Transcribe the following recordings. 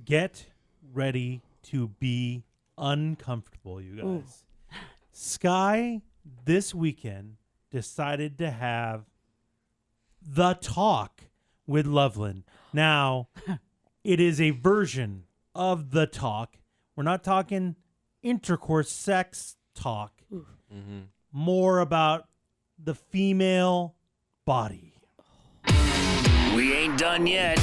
Get ready to be uncomfortable, you guys. Sky this weekend decided to have the talk with Loveland. Now, it is a version of the talk. We're not talking intercourse, sex talk. More about the female body. We ain't done yet.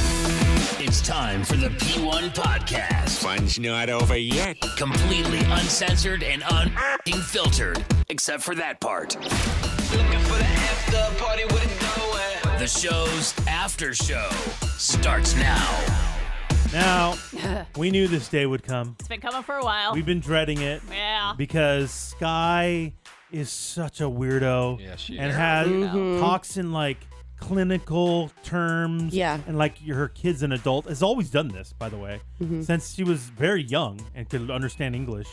It's time for the P1 Podcast. Fun's not over yet. Completely uncensored and filtered, except for that part. Looking for the after party with it going. The show's after show starts now. Now, we knew this day would come. It's been coming for a while. We've been dreading it. Yeah. Because Sky is such a weirdo. Yeah, she and is. has talks in like clinical terms. Yeah. And like her kid's an adult. Has always done this, by the way. Since she was very young and could understand English.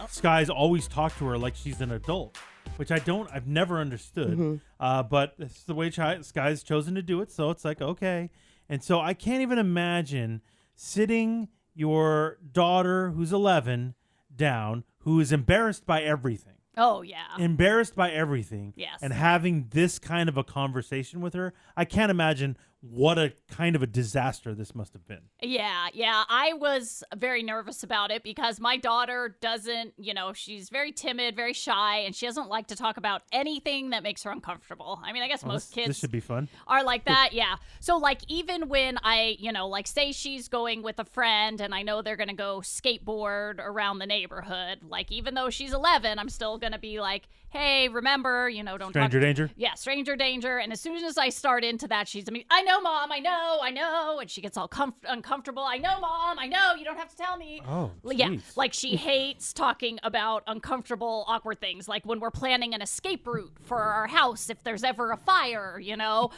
Sky's always talked to her like she's an adult, which I've never understood. But it's the way Sky's chosen to do it. So it's like, okay. And so I can't even imagine sitting your daughter, who's 11, down, who is embarrassed by everything. Oh, yeah. Embarrassed by everything. Yes. And having this kind of a conversation with her, I can't imagine what a kind of a disaster this must have been. Yeah. I was very nervous about it because my daughter doesn't, she's very timid, very shy, and she doesn't like to talk about anything that makes her uncomfortable. I mean, I guess most kids This should be fun. are like that. Yeah. So like even when I, say she's going with a friend and I know they're going to go skateboard around the neighborhood, like even though she's 11, I'm still going to be like, hey, remember, don't Stranger talk. danger? Yeah, stranger danger. And as soon as I start into that, I know, Mom, I know. And she gets all uncomfortable. I know, Mom, I know. You don't have to tell me. Oh, yeah. jeez. Like she hates talking about uncomfortable, awkward things. Like when we're planning an escape route for our house, if there's ever a fire, I know,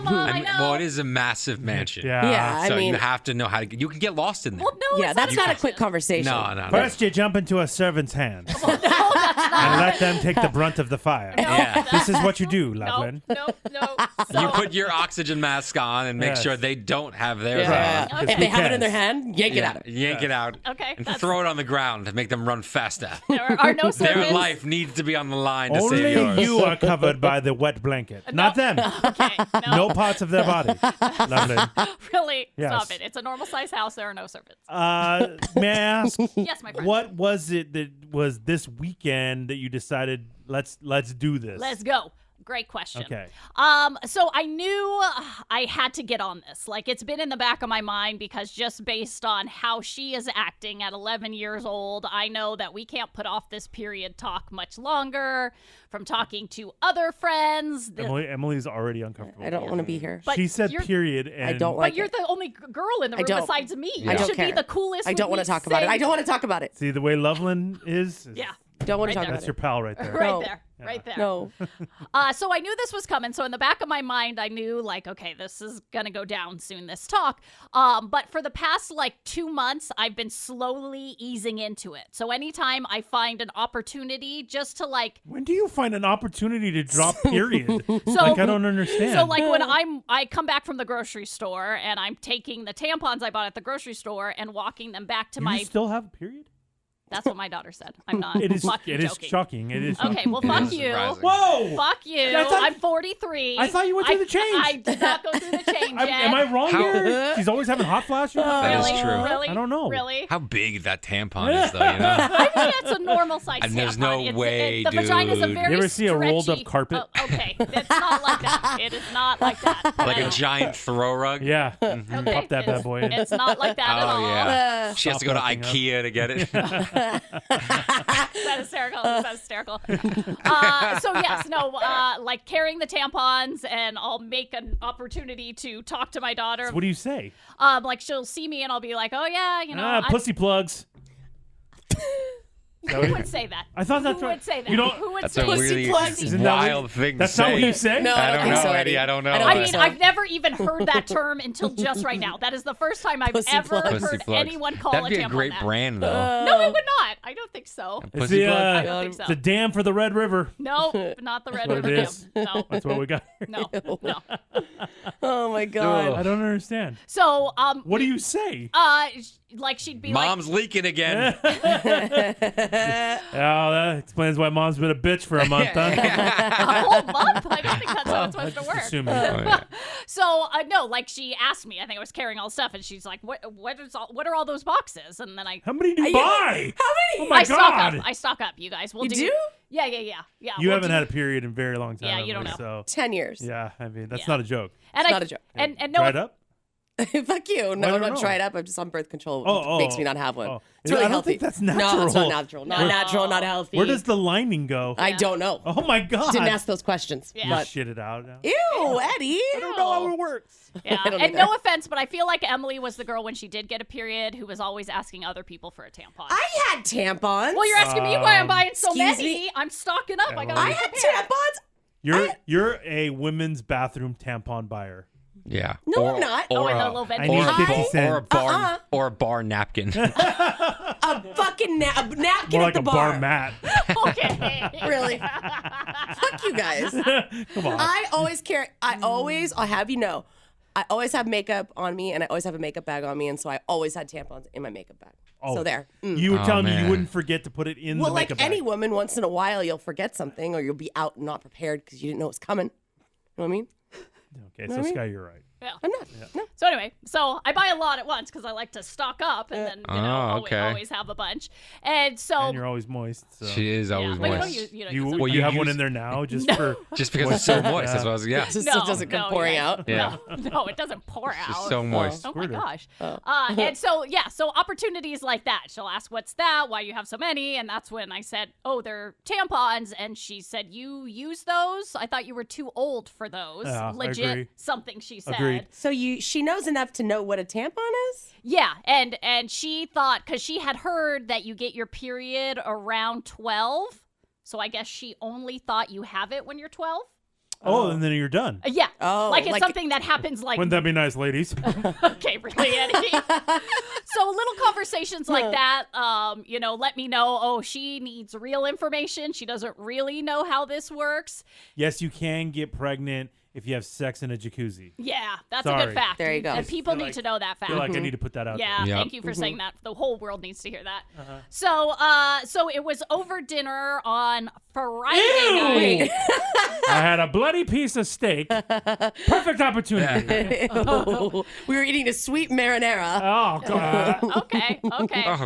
Mom, I know. Well, it is a massive mansion. Yeah, So I mean, you have to know how to. You can get lost in there. Well, no, yeah, it's that's not a mansion. quick conversation. No. First, you jump into a servant's hands No, that's not. and let them take the brunt of the fire. No, Yeah. This is what you do, no, Loveland. no. You So, put your oxygen mask on and make Yes. sure they don't have theirs Yeah. on. Okay. If they have it in Because- their hand, yank it out. Yank it out. Okay, And that's- throw it on the ground to make them run faster. there are no Their servants. life needs to be on the line to Only save yours. you are covered by the wet blanket, not them. Okay, No parts of their body. Loveland. Really, Yes. stop it. It's a normal size house. There are no servants. May I ask, Yes, my friend. what was it that was this weekend that you decided let's do this? Let's go. Great question. Okay. So I knew I had to get on this. Like, it's been in the back of my mind because just based on how she is acting at 11 years old, I know that we can't put off this period talk much longer. From talking to other friends. Emily's already uncomfortable. I don't want to be here. But She said you're- period, and I don't like But you're it. the only girl in the I room don't. besides me. I You don't should care. be the coolest. I don't want want to talk about it. I don't want to talk about it. see the way Loveland is. Yeah. Don't want Right to talk there. about That's your it. pal right there. Right No. there. Right there. No. So I knew this was coming. So in the back of my mind, I knew like, okay, this is going to go down soon, this talk. But for the past like 2 months, I've been slowly easing into it. So anytime I find an opportunity just to like, When do you find an opportunity to drop period? I don't understand. so like when I come back from the grocery store and I'm taking the tampons I bought at the grocery store and walking them back to do my, you still have a period? that's what my daughter said. I'm not It is. fucking It is joking. shocking. It is. Okay, well, It fuck is you. surprising. Whoa! Fuck you. I thought- I'm 43. I thought you went through the change. I did not go through the change yet. Am I wrong How- here? She's always having hot flashes. That is Really? true. Really? I don't know. Really? How big that tampon is, though, you know? I think that's a normal size And there's tampon. no It's- way, the vagina's a dude. very You ever see a rolled up stretchy- carpet? Oh, okay, it's not like that. It is not like that. Like a giant throw rug? Yeah. Okay, Pop that bad boy in. It's not like that at Oh, all. yeah. She has to go to Stop laughing up. IKEA to get it. Is that hysterical? Is that hysterical? So yes, no, like carrying the tampons, and I'll make an opportunity to talk to my daughter. What do you say? Like she'll see me, and I'll be like, oh yeah, I Pussy plugs. Is that what Who you- would say that? I thought that's Who what- would say that? you don't- Who would That's say a that? really plugs. Isn't that what- wild thing That's to not say. what you say? No, I I don't think know, so, Eddie. I don't know. I don't I think mean, so. I've never even heard that term until just right now. That is the first time I've Pussy ever plugs. Pussy heard plugs. anyone call That'd a be a tampon great that. brand, though. No, it would not. I don't think so. It's Pussy the, plug? I don't think so. the dam for the Red River. No, not the Red That's what River it Dam. is. No, That's what we got. no, no. Oh my god. I don't understand. So, What do you say? like she'd be Mom's leaking again. Oh, that explains why mom's been a bitch for a month, huh? like a whole month. I don't think that's how it's supposed to work. Assuming. So no, like she asked me. I think I was carrying all the stuff, and she's like, "What are all those boxes?" And then How many do you buy? How many? Oh my God. I stock up. You guys, we'll You do. do? Yeah. You we'll haven't do- had a period in a very long time. Yeah, you don't Emily, know. So 10 years. yeah, I mean that's Yeah. not a joke. And It's I, not a joke. And no, Dried up? Fuck you. I No, I'm don't not know. dried up. I'm just on birth control. Oh, It makes me not have one. oh. It's really I don't healthy. think that's No, it's natural. not natural. Not natural, not healthy. Where does the lining go? I don't know. Oh my God! Didn't ask those questions. Yeah. You But shit it out now. ew, Eddie. I don't know how it works. Yeah, I don't and either. no offense, but I feel like Emily was the girl when she did get a period who was always asking other people for a tampon. I had tampons. Well, you're asking me why I'm buying so excuse many. me? I'm stocking up. I got. I had tampons. You're a women's bathroom tampon buyer. Yeah. No, I'm not. Oh, and the a- little I vending need machine. 50 cents. or a bar or a bar napkin. A fucking napkin More at like the a bar bar. mat. Okay. Really? Fuck you guys. Come on. I always carry. I'll have you know, I always have makeup on me, and I always have a makeup bag on me, and so I always had tampons in my makeup bag. So there. You were Oh, telling me you man. wouldn't forget to put it in Well, the like makeup any bag. woman, once in a while you'll forget something, or you'll be out and not prepared because you didn't know it was coming. You know what I mean? Okay, what so I mean? Sky, you're right. Yeah. I'm not. No. So anyway, so I buy a lot at once because I like to stock up and then okay. always have a bunch. And so And you're always moist. So. She is always well, moist. you don't You, use it. Well, you you have one use- in there now just for. Just because it's so moist. That's what I was. Yeah. Just No, so it doesn't come pouring you guys- out. Yeah. No, it doesn't pour out. It's so moist. Oh my Squirter. gosh. And so, yeah, so opportunities like that. She'll ask, what's that? Why you have so many? And that's when I said, oh, they're tampons. And she said, you use those? I thought you were too old for those. Yeah, I Legit agree. something she said. Agreed. So she knows enough to know what a tampon is? Yeah, and she thought, because she had heard that you get your period around 12. So I guess she only thought you have it when you're 12. Oh, and then you're done. Yeah. Oh, like it's like- something that happens like Wouldn't that be nice, ladies? okay, really, Eddie. So little conversations like that, let me know, oh, she needs real information. She doesn't really know how this works. Yes, you can get pregnant if you have sex in a jacuzzi. Yeah, that's a Sorry. good fact. There you go. And people Feel need like- to know that I fact. feel like I need to put that out Yeah, Yep. thank you for saying that. The whole world needs to hear that. Uh-huh. So it was over dinner on Friday night. I had a bloody piece of steak. Perfect opportunity. We were eating a sweet marinara. Oh, God. Okay. Oh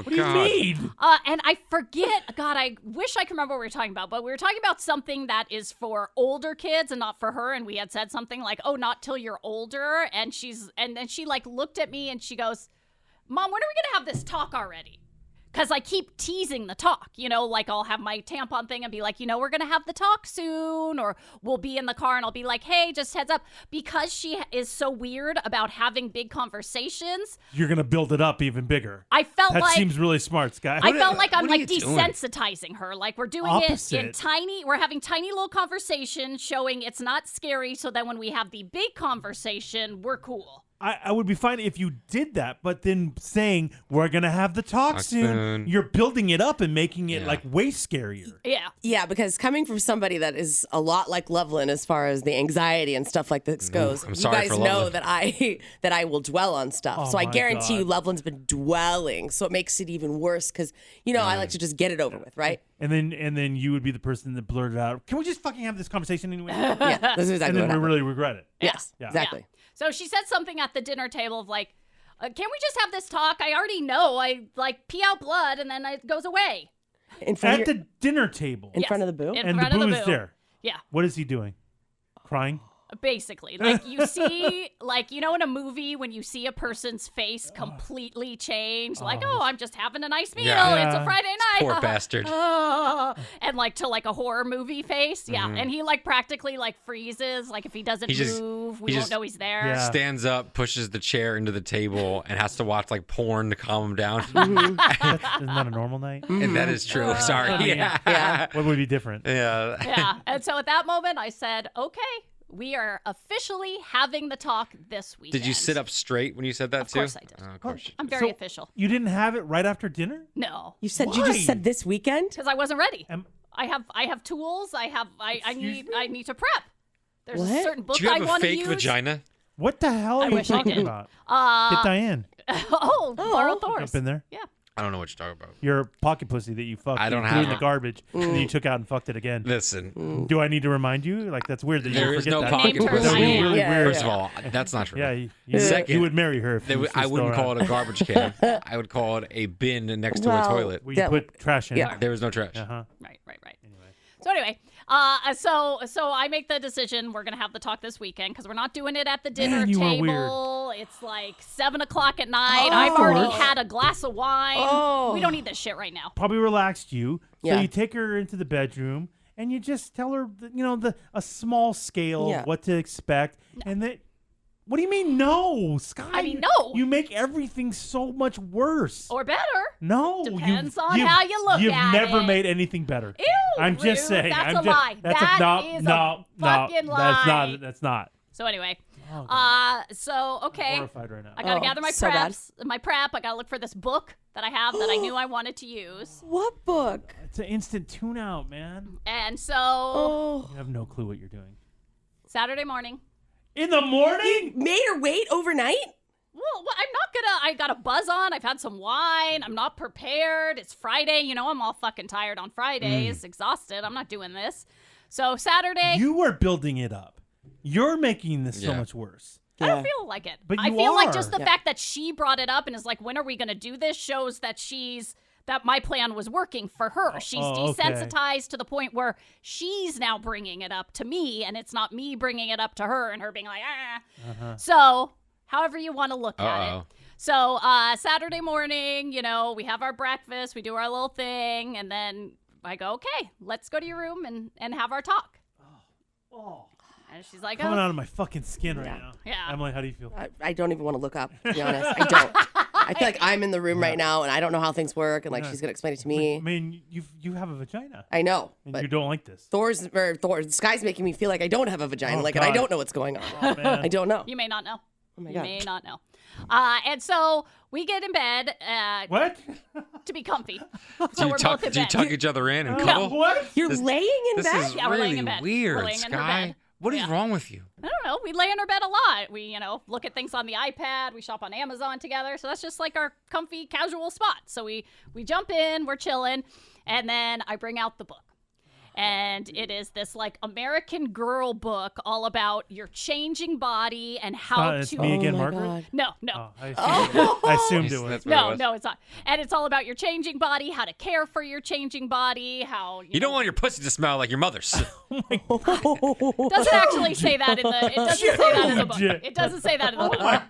What do you God. mean? And I forget, God, I wish I could remember what we were talking about, but we were talking about something that is for older kids and not for her. And we had said something like, oh, not till you're older. And then she like looked at me and she goes, Mom, when are we going to have this talk already? Because I keep teasing the talk, like I'll have my tampon thing and be like, we're going to have the talk soon, or we'll be in the car and I'll be like, hey, just heads up. Because she is so weird about having big conversations, You're going to build it up even bigger. I felt That like seems really smart, Sky. I felt like I'm what are like you doing? desensitizing her. Like we're doing it in Opposite. we're having tiny little conversations showing it's not scary. So then when we have the big conversation, we're cool. I would be fine if you did that, but then saying we're gonna have the talk Talk soon, soon. you're building it up and making it Yeah. like way scarier. Yeah. Yeah, because coming from somebody that is a lot like Loveland as far as the anxiety and stuff like this goes, I'm sorry you guys for know Loveland. that I will dwell on stuff. Oh so I my guarantee you God. Loveland's been dwelling, so it makes it even worse because I like to just get it over with, right? And then you would be the person that blurted out, "Can we just fucking have this conversation anyway?" Yeah, this is and exactly then what we happened. really regret it. Yes, Yeah. exactly. So she said something at the dinner table of like, can we just have this talk? I already know. I like pee out blood and then it goes away. In front At of the dinner table, in front of the boo. In and the front of boo's boo. there. Yeah. What is he doing? Crying? Basically, like you see, like in a movie when you see a person's face completely change, like, oh, I'm just having a nice meal. Yeah. It's a Friday night. Poor bastard. And like to like a horror movie face, yeah. And he like practically like freezes, like if he doesn't He just- move, we he won't just- know he's there. Yeah. Stands up, pushes the chair into the table, and has to watch like porn to calm him down. Isn't that a normal night? And that is true. Sorry. Yeah. What would be different? Yeah. Yeah. And so at that moment, I said, okay, we are officially having the talk this weekend. Did you sit up straight when you said that Of too? course I did. Oh, of course. I'm very So- official. You didn't have it right after dinner? No, You said you Why? just said this weekend. because I wasn't ready. Am- I have tools. I Excuse need me? I need to prep. There's a What? certain book Do you I have a want to fake use. vagina? What the hell are you wish I talking did. about? Get Diane. Borrow Thor's. Jump in there. Yeah. I don't know what you're talking about. Your pocket pussy that you fucked. I don't you have threw in the it. garbage, and then you took out and fucked it again. Listen, Do I need to remind you? Like, that's weird that you there is forget no that. pocket Named her pussy. That would be Diane. really Yeah. weird. First of all, that's not true. Yeah, Second, you would marry her if I wouldn't call it a garbage can. I would call it a bin next to a Well, toilet. Where you put trash in. Yeah. There was no trash. Uh-huh. Right. So anyway, so I make the decision we're gonna have the talk this weekend because we're not doing it at the dinner Man, you are table. It's like 7 o'clock at night. I've already had a glass of wine. Oh. We don't need this shit right now. Probably relaxed you. So Yeah. you take her into the bedroom and you just tell her, a small scale Yeah. of what to expect. And then, what do you mean no, Sky? I mean, no. You make everything so much worse. Or better. No, Depends on how you look You've at never it. made anything better. Ew, I'm just rude. saying. That's I'm a just, lie. That's That no, is no, a fucking no. lie. That's not. So anyway, Oh, so okay. horrified right now. I gotta gather my so bad. preps. My prep. I gotta look for this book that I have that I knew I wanted to use. What book? It's an instant tune out, man. And so Oh. You have no clue what you're doing. Saturday morning. In the morning? Made her wait overnight? Well, I'm not gonna. I got a buzz on. I've had some wine. I'm not prepared. It's Friday. You know, I'm all fucking tired on Fridays, exhausted. I'm not doing this. So Saturday, You are building it up. You're making this so Yeah. much worse. I don't feel like it. But I you feel like are. just the Yeah. fact that she brought it up and is like, when are we gonna do this? Shows that that my plan was working for her. She's okay. desensitized to the point where she's now bringing it up to me, and it's not me bringing it up to her and her being like, ah. So, however you want to look at it. Uh-oh. So, Saturday morning, we have our breakfast, we do our little thing, and then I go, okay, let's go to your room and have our talk. Oh, And she's like, coming oh, out of my fucking skin right Yeah. now. Yeah. Emily, how do you feel? I don't even want to look up, to be honest. I don't. I feel like I'm in the room right now and I don't know how things work and like she's gonna explain it to I me. mean, you have a vagina, I know, and but you don't like this. Thor, Sky's making me feel like I don't have a vagina, Oh, and I God. don't know what's going on. Oh, man. I don't know. you may not know. Oh my You God. may not know. And so we get in bed What? to be comfy. Do So you we're tuck, both in do you bed. tuck each other in and No. cuddle? What? You're laying in This bed? is Yeah, we're laying really in bed. weird, We're laying in her Sky. bed. What is Yeah. wrong with you? I don't know. We lay in our bed a lot. We, look at things on the iPad. We shop on Amazon together. So that's just like our comfy, casual spot. So we jump in, we're chilling, and then I bring out the book. And it is this like American Girl book all about your changing body and how It's to. me again, Oh my Margaret. God. No. Oh, I assumed it was. That's what it was. No, it's not. And it's all about your changing body, how to care for your changing body, how You don't want your pussy to smell like your mother's. doesn't actually say that in the. It doesn't say that in the book. Huge. It doesn't say that in the book. God.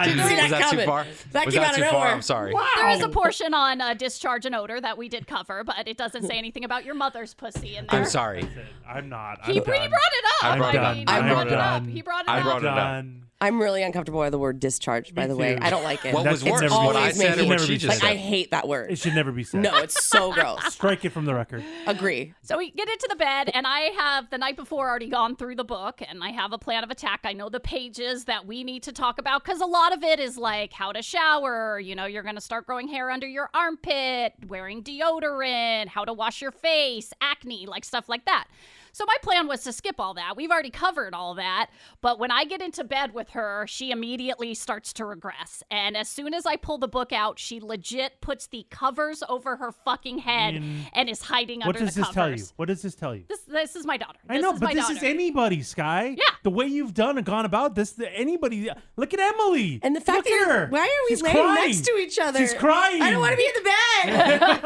See that Was that too coming. far? That Was came that out of too far? nowhere. I'm sorry. There is a portion on discharge and odor that we did cover, but it doesn't say anything about your mother's pussy in there. I'm sorry. I'm not. He I'm brought done. it up. I brought it up. He I brought brought it it up. up. He brought it I up. brought it up. Done. I'm really uncomfortable by the word discharge, by Me the way. too. I don't like it. What was It's worse? never What been I said. said or It's what never she been just said. I said? hate that It word. should never be said. No, it's so gross. Strike it from the record. Agree. So we get into the bed, and I have the night before already gone through the book, and I have a plan of attack. I know the pages that we need to talk about because a lot of it is like how to shower. You're going to start growing hair under your armpit, wearing deodorant, how to wash your face, acne, like stuff like that. So my plan was to skip all that. We've already covered all that. But when I get into bed with her, she immediately starts to regress. And as soon as I pull the book out, she legit puts the covers over her fucking head and is hiding What under does the this covers. tell you? What does this tell you? This is my daughter. I know, is but my this daughter. is anybody, Sky. Yeah. The way you've done and gone about this, anybody. Look at Emily. And the fact Look that at you're, her. why are we She's laying crying. next to each other? She's crying. I don't want to be in the bed.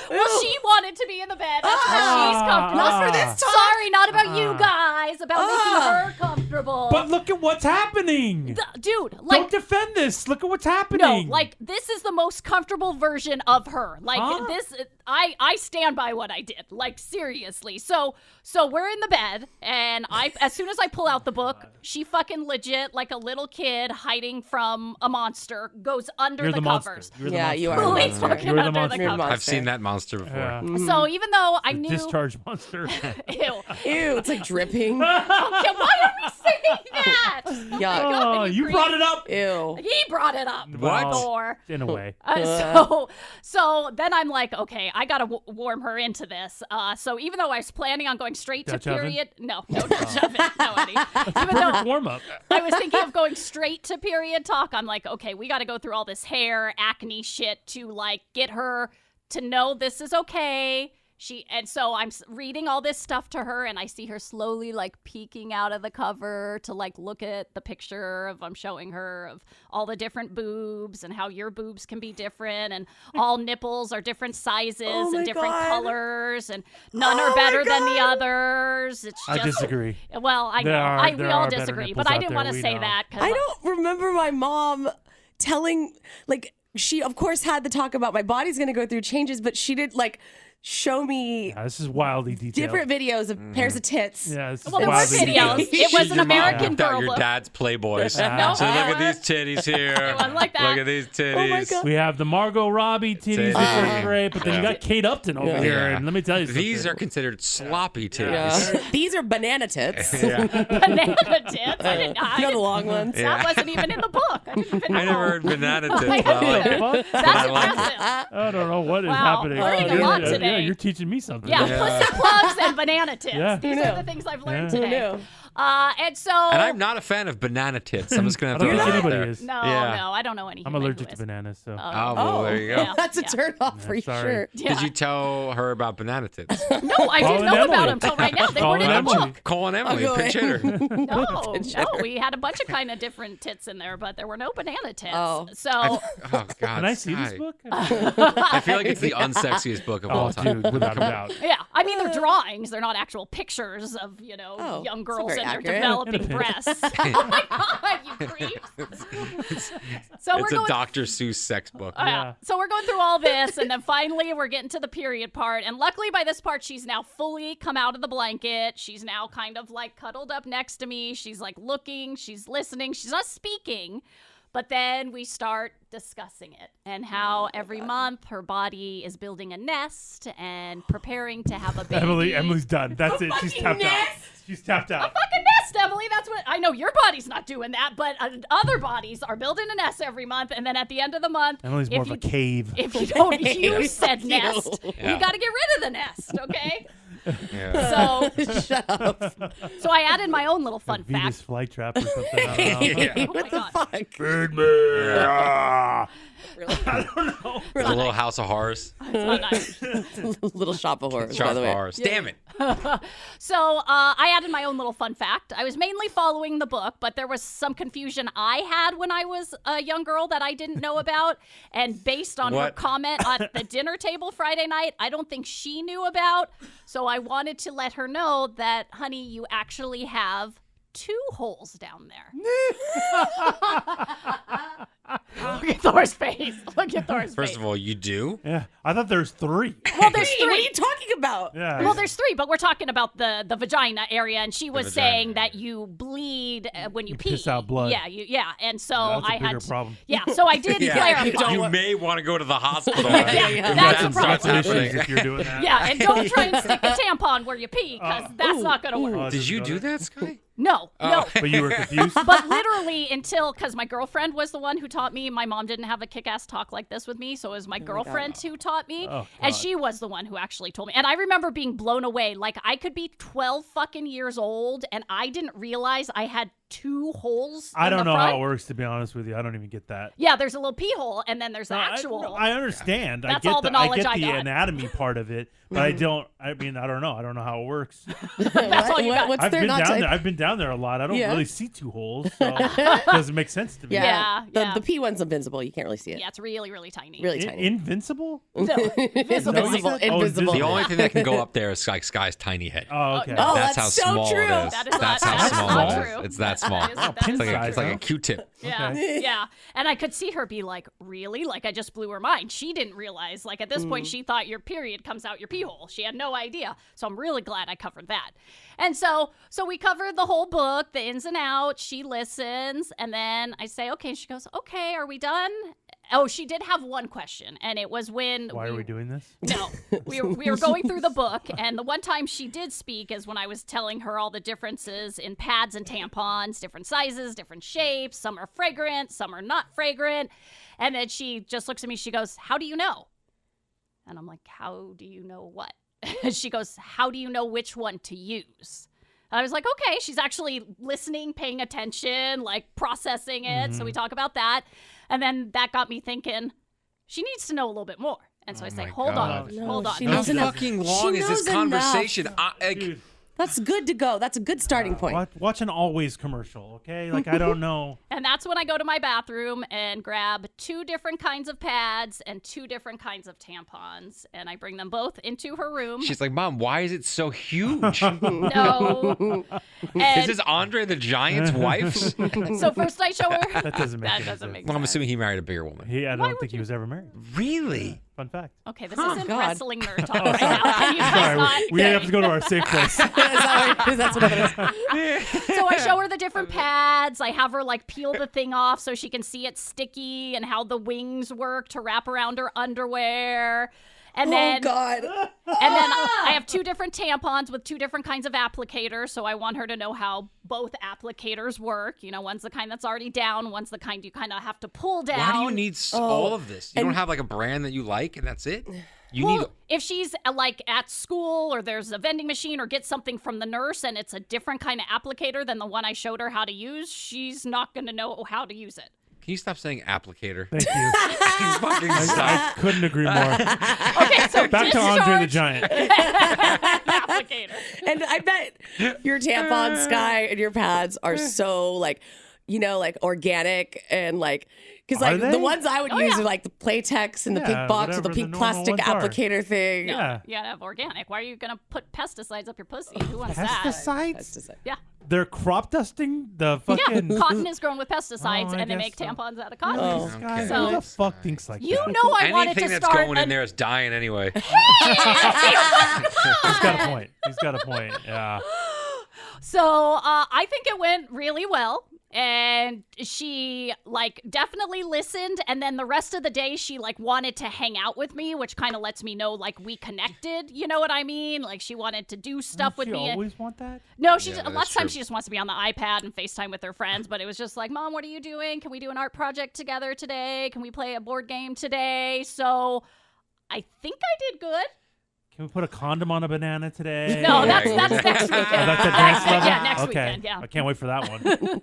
Well, she wanted to be in the bed. That's where she's comfortable. Not for this talk. Sorry, not about you guys. About making her comfortable. But look at what's happening. Dude, like. Don't defend this. Look at what's No, happening. like this is the most comfortable version of her. Like Huh? this, I stand by what I did. Like seriously. So we're in the bed, and as soon as I pull out the book, she fucking legit like a little kid hiding from a monster goes under You're the the monster. covers. You're the Yeah, monster. you are. Fully the monster. fucking You're the under monster. the You're the covers. I've seen that monster before. Yeah. So even though I knew, Discharge monster. ew, Ew, it's like dripping. okay, why are we saying that? Yuck. Oh, you brought it up. Ew. He brought it up. Well, Thor. in a way. So then I'm like, okay, I gotta warm her into this. So even though I was planning on going straight Dutch to oven? period, no Dutch oven, no, Eddie. Even though Warm up. I was thinking of going straight to period talk, I'm like, okay, we got to go through all this hair acne shit to like get her to know this is okay. So I'm reading all this stuff to her, and I see her slowly like peeking out of the cover to like look at the picture I'm showing her of all the different boobs and how your boobs can be different, and all nipples are different sizes my and different God. colors, and none are better than the others. It's just, I disagree. Well, I know we there all are better disagree, nipples but I out didn't there, want to we say know. that. 'Cause I don't remember my mom telling, like, she, of course, had the talk about my body's going to go through changes, but she did, like, show me Yeah, this is wildly detailed. different videos of pairs of tits. Yeah, this is Well, there were wildly videos. detailed. It was an Your mom American whipped out Girl your book. dad's Playboys. No, So look it at these titties here. It wasn't like that. Look at these titties. Oh my God. We have the Margot Robbie titties, which are great, but then you got Kate Upton over here, Yeah. and let me tell you something. These are considered sloppy titties. Yeah. These are banana tits. Yeah. Banana tits. I didn't You know the long ones. That wasn't even in the book. I didn't even know. I never heard banana tits. I but I like didn't it. either. Fuck? That's I like it. impressive. I don't know what is Wow, happening. learning a You're- lot yeah, today. you're teaching me something. Yeah, Yeah. pussy plugs and banana tits. Yeah. These Who are knew? the things I've learned Yeah. Who today. knew? And so. And I'm not a fan of banana tits. I'm just going I to don't have to think put that anybody out is. No, Yeah. no, I don't know any. I'm human who allergic to is. bananas, so. Oh, well, there you go. Yeah. That's a turn off for sorry. sure. Yeah. Did you tell her about banana tits? No, I Call didn't an know about Emily. them until right now. They Call weren't in an the Emily. book. Call an Emily, Okay. pinch hit her. No, we had a bunch of kind of different tits in there, but there were no banana tits. Oh. So, Oh, God. Can I see this Sky. book? I feel like it's the unsexiest book of all Oh, time. dude, without a doubt. yeah, I mean, they're drawings. They're not actual pictures of, Oh, young that's girls very and their accurate. developing breasts. Oh my God, you creeps. So It's we're a going. Dr. Seuss sex book. Yeah. So we're going through all this, and then finally we're getting to the period part. And luckily, by this part, she's now fully come out of the blanket. She's now kind of like cuddled up next to me. She's like looking, she's listening, she's not speaking. But then we start discussing it and how every month her body is building a nest and preparing to have a baby. Emily's done. That's it. She's tapped out. She's tapped out. Fucking nest, Emily. That's what I know. Your body's not doing that, but other bodies are building a nest every month, and then at the end of the month, Emily's more if of a you- cave. If you don't use said nest, Yeah. you got to get rid of the nest, okay? Yeah. So, Shut up. so I added my own little fun Venus fact. flytrap or something. I don't know. Yeah. Oh my What the God. fuck? Feed me. Ah. It's a little house of horrors. It's not nice. Little shop of horrors, Shop by the of way. horrors. Damn it. So I added my own little fun fact. I was mainly following the book, but there was some confusion I had when I was a young girl that I didn't know about. And based on her What? comment at the dinner table Friday night, I don't think she knew about. So I wanted to let her know that, honey, you actually have 2 holes down there. Look at Thor's face. Look at Thor's face. First of all, you do? Yeah, I thought there's 3. well, there's Hey, what are 3. you talking about? Yeah. Well, there's 3, but we're talking about the vagina area, and she was vagina saying area. that you bleed when you pee. piss out blood. Yeah, and so That's a I had bigger to, problem. Yeah, so I did clarify. You may want to go to the hospital. Yeah, if that's that a starts problem. happening. If you're doing that. Yeah, and don't try and stick a tampon where you pee, because that's not going to work. Oh, Did you know do that, Sky? No. But you were confused? But literally until, because my girlfriend was the one who taught me. My mom didn't have a kick-ass talk like this with me, so it was my girlfriend who taught me. Oh, And God. she was the one who actually told me. And I remember being blown away. Like, I could be 12 fucking years old, and I didn't realize I had 2 holes I in don't the know front. how it works, to be honest with you. I don't even get that. Yeah, there's a little pee hole, and then there's the No, actual hole. I understand. That's I get all the knowledge I I get the got. anatomy part of it, but I don't. I mean, I don't know. I don't know how it works. That's all you got. What's I've there been not down to? there. I've been down there a lot. I don't Yeah. really see 2 holes, so it doesn't make sense to me. Yeah, The, yeah. the P one's invincible. You can't really see it. Yeah, it's really, really tiny. Really tiny. Invincible? No, visible. No, you Invisible. said- oh, Invisible. The only thing that can go up there is like Sky's tiny head. Oh, okay. Oh, that's that's how so small true. it is. That is That's not- how that is small not it true. is. It's that small. That is- that is- It's like a Q-tip. Yeah, Okay. yeah. And I could see her be like, really? Like, I just blew her mind. She didn't realize. Like, at this point, she thought your period comes out your pee hole. She had no idea. So I'm really glad I covered that. And so we covered the whole book, the ins and outs. She listens. And then I say, okay. She goes, okay, are we done? Oh, she did have one question, and it was when Why are we doing this? No, we were going through the book, and the one time she did speak is when I was telling her all the differences in pads and tampons, different sizes, different shapes. Some are fragrant, some are not fragrant. And then she just looks at me. She goes, "How do you know?" And I'm like, "How do you know what?" She goes, "How do you know which one to use?" I was like, okay, she's actually listening, paying attention, like processing it. So we talk about that. And then that got me thinking, she needs to know a little bit more. And so I say, hold on. she How knows enough. fucking long She is this knows enough. conversation? Dude, That's good to go. That's a good starting point. watch an Always commercial, okay? Like, I don't know. And that's when I go to my bathroom and grab 2 different kinds of pads and 2 different kinds of tampons. And I bring them both into her room. She's like, Mom, why is it so huge? No. Is And this Andre the Giant's wife? so first I show her. That doesn't make That any doesn't sense. make Well, I'm sense. assuming he married a bigger woman. I don't think he was ever married. Really? Fun fact. Okay, this isn't God. wrestling nerd talk right now. Can you guys Sorry, not? we have to go to our safe place. That's what it is. So I show her the different pads. I have her like peel the thing off so she can see it's sticky and how the wings work to wrap around her underwear. And then, Oh God. and then I have 2 different tampons with 2 different kinds of applicators. So I want her to know how both applicators work. You know, one's the kind that's already down, one's the kind you kind of have to pull down. Why do you need all of this? You don't have like a brand that you like and that's it? You need. Well, if she's like at school or there's a vending machine or get something from the nurse and it's a different kind of applicator than the one I showed her how to use, she's not going to know how to use it. Can you stop saying applicator? Thank you. Please fucking I stop. couldn't agree more. Okay, so Back to Andre the discharge Giant. applicator. And I bet your tampons, Sky, and your pads are so like, you know, like organic and like, because Are like they? the ones I would use yeah. are like the Playtex and the Yeah, pink box with the whatever pink the normal plastic ones are. applicator thing. Yeah. You gotta have organic. Why are you gonna put pesticides up your pussy? Who wants that? Pesticides? Pesticide. Yeah. They're crop dusting the Yeah, fucking. cotton is grown with pesticides, Oh, I and they guess make so. tampons out of cotton. Oh. Guy, Okay. who the So- fuck thinks like You that? know I wanted Anything to that's start going in an- there is dying anyway. He's got a point. He's got a point. Yeah. So I think it went really well. And she like definitely listened, and then the rest of the day she like wanted to hang out with me, which kind of lets me know like we connected. You know what I mean? Like she wanted to do stuff with Doesn't she me. always want that? No, she Yeah, a lot of that's times true. she just wants to be on the iPad and FaceTime with her friends. But it was just like, Mom, what are you doing? Can we do an art project together today? Can we play a board game today? So I think I did good. Can we put a condom on a banana today? No, Yeah, that's next weekend. Oh, that's advanced level? Yeah, next okay. weekend. Yeah. I can't wait for that one.